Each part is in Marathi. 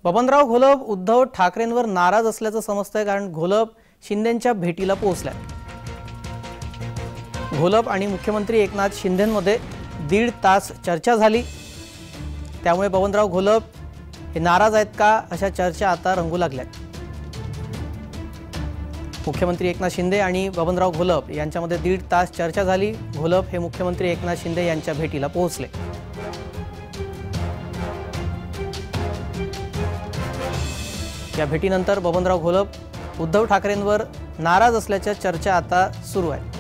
बबनराव घोलप उद्धव ठाकरेंवर नाराज असल्याचं समजतंय, कारण घोलप शिंदेंच्या भेटीला पोहोचलाय। घोलप आणि मुख्यमंत्री एकनाथ शिंदेंमध्ये 1.5 तास चर्चा झाली। त्यामुळे बबनराव घोलप हे नाराज आहेत का अशा चर्चा आता रंगू लागल्यात। मुख्यमंत्री एकनाथ शिंदे आणि बबनराव घोलप यांच्यामध्ये 1.5 तास चर्चा झाली। घोलप हे मुख्यमंत्री एकनाथ शिंदे यांच्या भेटीला पोहोचले। या भेटीनंतर बबनराव घोलप उद्धव ठाकरेंवर नाराज असल्याच्या चर्चा आता सुरू आहेत।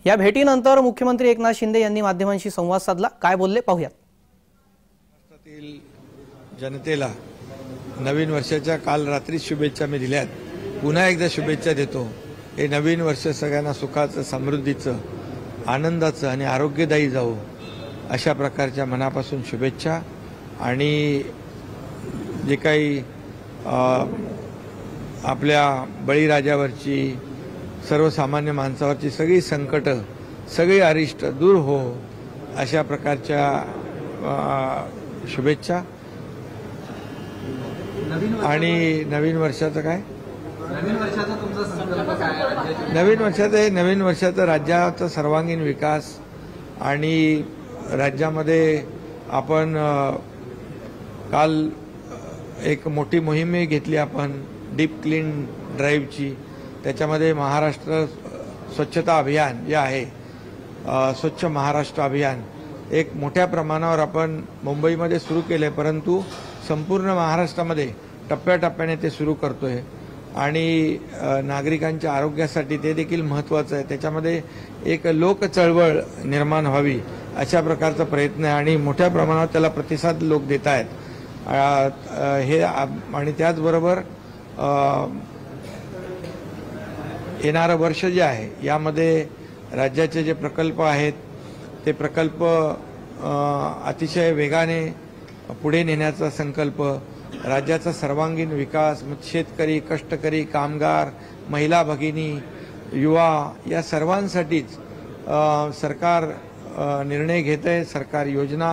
या भेटीनंतर मुख्यमंत्री एकनाथ शिंदे यांनी माध्यमांशी संवाद साधला। काय बोलले पाहूयात। महाराष्ट्रातील जनतेला नवीन वर्षाच्या काल रात्री शुभेच्छा मी दिल्यात। पुन्हा एकदा शुभेच्छा देतो। हे नवीन वर्ष सगळ्यांना सुखाचं, समृद्धीचं, आनंदाचं आणि आरोग्यदायी जावो अशा प्रकारच्या मनापासून शुभेच्छा। आणि जे काही आपल्या बळीराजावरची, सर्वसामान्य माणसावरची सगळी संकट, सगळी अरिष्ट दूर हो अशा प्रकारच्या शुभेच्छा। आणि नवीन वर्षाचं काय, नवीन वर्षाचं राज्याचा सर्वांगीण विकास। आणि राज्यामध्ये आपण काल एक मोठी मोहीम घेतली आपण डीप क्लीन ड्राईव्हची। त्याच्यामध्ये महाराष्ट्र स्वच्छता अभियान जे आहे, स्वच्छ महाराष्ट्र अभियान एक मोठ्या प्रमाणावर आपण मुंबईमध्ये सुरू केले, परंतु संपूर्ण महाराष्ट्रामध्ये टप्प्याटप्प्याने ते सुरू करतोय। आणि नागरिकांच्या आरोग्यासाठी ते देखील महत्त्वाचं आहे। त्याच्यामध्ये एक लोक चळवळ निर्माण व्हावी अशा प्रकारचा प्रयत्न आहे आणि मोठ्या प्रमाणावर त्याला प्रतिसाद लोक देत आहेत। हे आणि त्याचबरोबर येणारं वर्ष जे आहे यामध्ये राज्याचे जे प्रकल्प आहेत ते प्रकल्प अतिशय वेगाने पुढे नेण्याचा संकल्प, राज्याचा सर्वांगीण विकास, शेतकरी, कष्टकरी, कामगार, महिला भगिनी, युवा या सर्वांसाठीच सरकार निर्णय घेत आहे। सरकार योजना